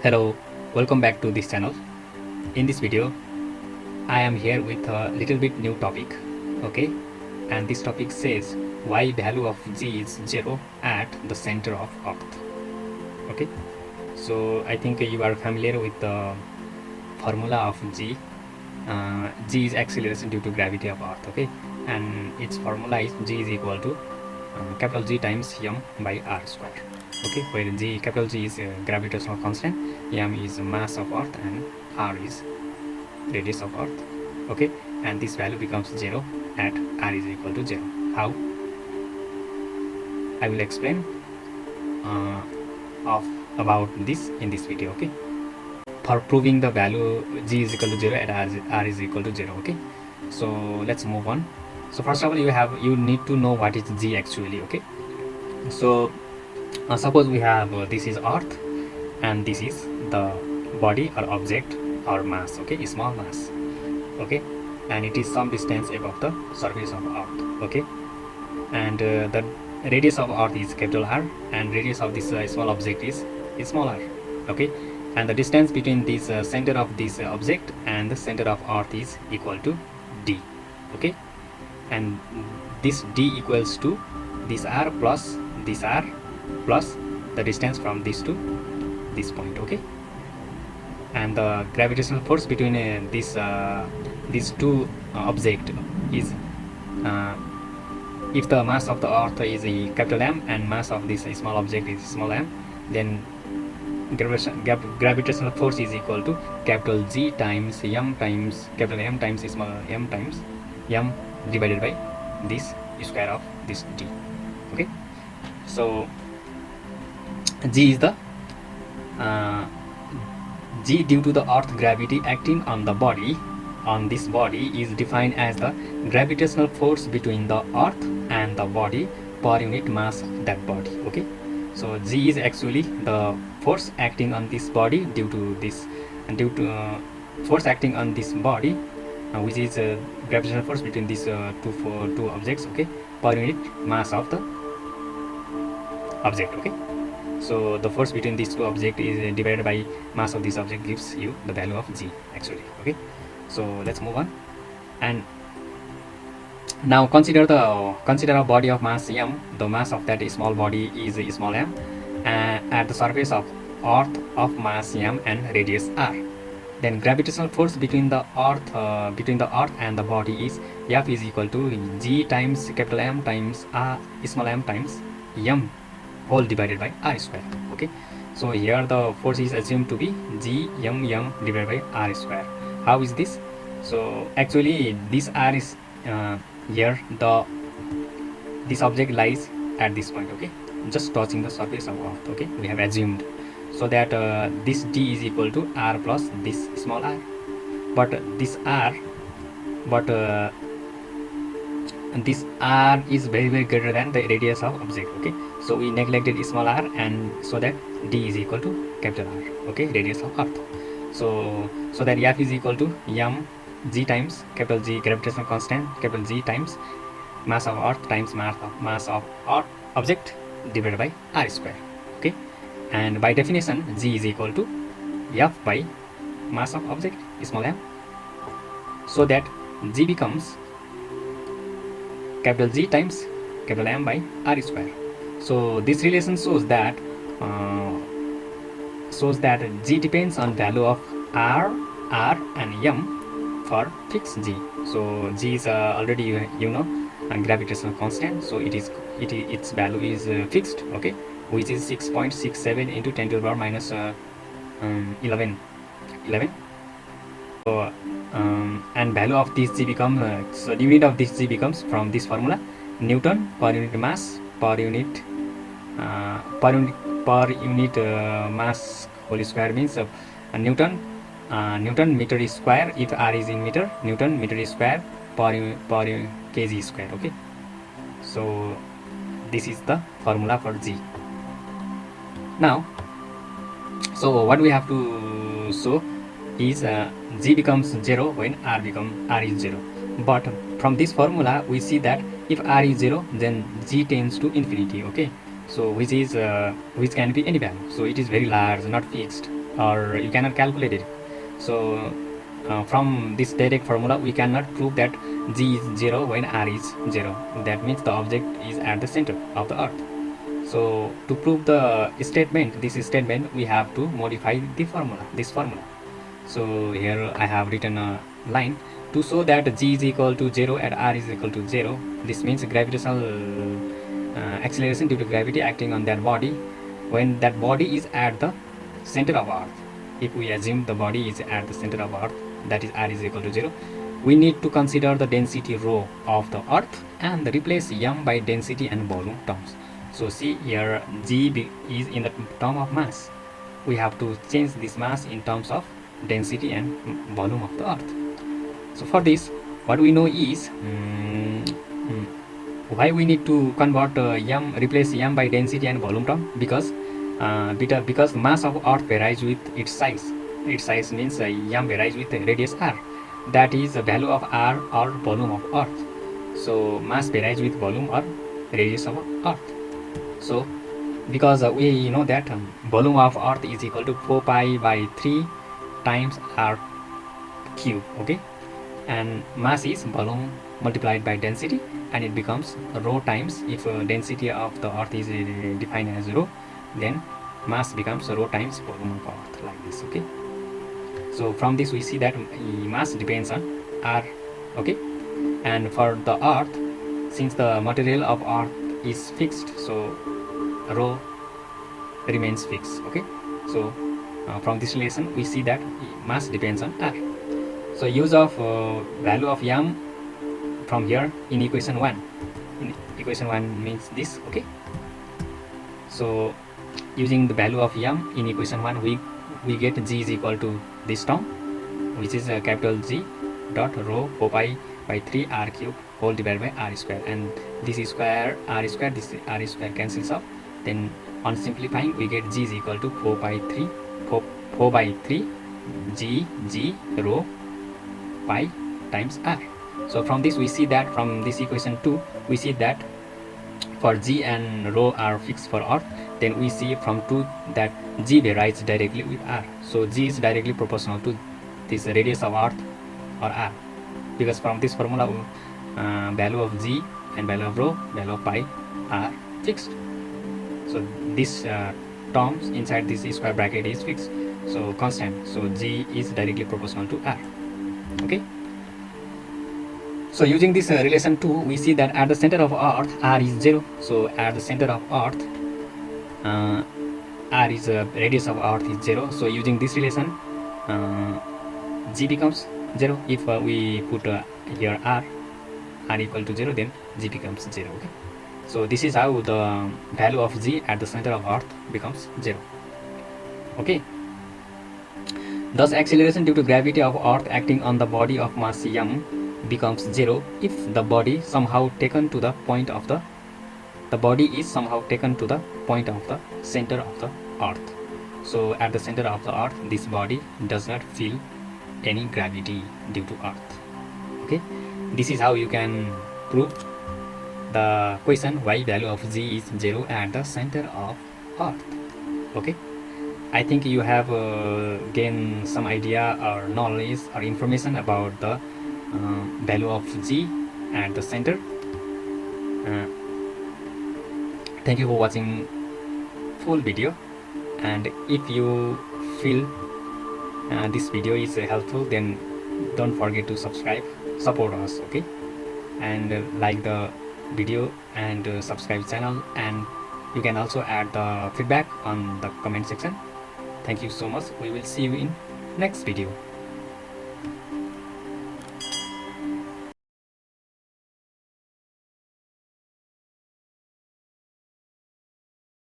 Hello, welcome back to this channel. In this video, I am here with a little bit new topic, okay? And this topic says why value of G is 0 at the center of Earth, okay? So I think you are familiar with the formula of G. G is acceleration due to gravity of Earth, okay? And its formula is G is equal to capital G times m by r square, okay, where capital G is gravitational constant, m is mass of Earth, and r is radius of Earth, okay, and this value becomes 0 at r is equal to 0. How? I will explain about this in this video, okay, for proving the value G is equal to 0 at r is equal to 0, okay. So let's move on. So first of all, you need to know what is G actually, okay. So suppose we have this is Earth and this is the body or object or mass, okay, small mass, okay, and it is some distance above the surface of Earth, okay, and the radius of Earth is capital R and radius of this small object is small r, okay, and the distance between this center of this object and the center of Earth is equal to d, okay, and this d equals to this r plus the distance from this to this point, okay, and the gravitational force between these two objects is if the mass of the Earth is a capital M and mass of this small object is small m, then gravitational force is equal to capital G times m times capital M times small m times m divided by this square of this d, okay. So G is the G due to the Earth gravity acting on the body, on this body, is defined as the gravitational force between the Earth and the body per unit mass of that body, okay. So G is actually the force acting on this body due to this, and due to force acting on this body, which is gravitational force between these two objects, okay, per unit mass of the object, okay. So the force between these two objects is divided by mass of this object gives you the value of G actually, okay. So let's move on, and now consider a body of mass m. The mass of that small body is small m, and at the surface of Earth of mass m and radius r. Then gravitational force between the Earth and the body is F is equal to G times capital M times r small m times m whole divided by r square, okay. So here the force is assumed to be G m divided by r square. How is this? So actually this r is here this object lies at this point, okay, just touching the surface of Earth, okay, we have assumed, so that this d is equal to r plus this small r, but this r is very greater than the radius of object, okay. So we neglected small r, and so that d is equal to capital R, okay, radius of Earth. So that F is equal to m G times capital G gravitational constant capital G times mass of Earth times mass of Earth object divided by r square, okay, and by definition G is equal to F by mass of object small m, so that G becomes capital G times capital M by r square. So this relation shows that G depends on value of r and m for fixed G. So G is already a gravitational constant, so its value is fixed, okay, which is 6.67 into 10 to the power minus 11. So and value of this G becomes so the unit of this G becomes from this formula Newton per unit mass per unit mass whole square means Newton meter square, if r is in meter, Newton meter square per kg square, okay. So this is the formula for G. Now, so what we have to show is G becomes 0 when r is 0, but from this formula we see that if r is 0 then G tends to infinity, okay. So which can be any value, so it is very large, not fixed, or you cannot calculate it. So from this direct formula we cannot prove that g is 0 when r is 0. That means the object is at the center of the earth. So to prove the statement, this statement, we have to modify the formula, this formula. So here I have written a line to show that g is equal to 0 and r is equal to 0. This means gravitational acceleration due to gravity acting on that body when that body is at the center of earth. If we assume the body is at the center of earth, that is r is equal to 0, we need to consider the density rho of the earth and replace m by density and volume terms. So see here, g is in the term of mass. We have to change this mass in terms of density and volume of the earth. So for this, what we know is why we need to convert replace m by density and volume term, because mass of earth varies with its size. Its size means m varies with radius r, that is the value of r or volume of earth. So mass varies with volume or radius of earth. So because we know that volume of earth is equal to 4 pi by 3 times r cube, okay, and mass is volume multiplied by density, and it becomes rho times, if density of the earth is defined as rho, then mass becomes rho times volume of earth, like this, okay. So from this we see that mass depends on r, okay, and for the earth, since the material of earth is fixed, so rho remains fixed, okay. So from this relation we see that mass depends on r. So use of value of m from here in equation 1. In equation 1 means this, okay. So using the value of m in equation 1, we get g is equal to this term, which is capital G dot rho 4 pi by 3 r cube whole divided by r square, and this is square r square, this r square cancels out. Then on simplifying we get g is equal to 4 by 3 g rho pi times r. So from this we see that, from this equation 2 we see that for g and rho are fixed for earth, then we see from 2 that g varies directly with r. So g is directly proportional to this radius of earth or r, because from this formula value of g and value of rho, value of pi are fixed. So this terms inside this square bracket is fixed, so constant. So g is directly proportional to r, okay. So using this relation 2, we see that at the center of earth r is 0. So at the center of earth r is radius of earth is 0. So using this relation g becomes 0. If we put here r equal to 0, then g becomes 0, okay. So this is how the value of g at the center of earth becomes 0, okay. Thus acceleration due to gravity of earth acting on the body of mass m becomes 0 if the body somehow taken to the point of the body is somehow taken to the point of the center of the earth. So at the center of the earth, this body does not feel any gravity due to earth, okay. This is how you can prove the question why value of g is 0 at the center of earth, okay. I think you have gained some idea or knowledge or information about the value of g at the center. Thank you for watching full video, and if you feel this video is helpful, then don't forget to support us, okay, and like the video and subscribe channel, and you can also add the feedback on the comment section. Thank you so much. We will see you in next video.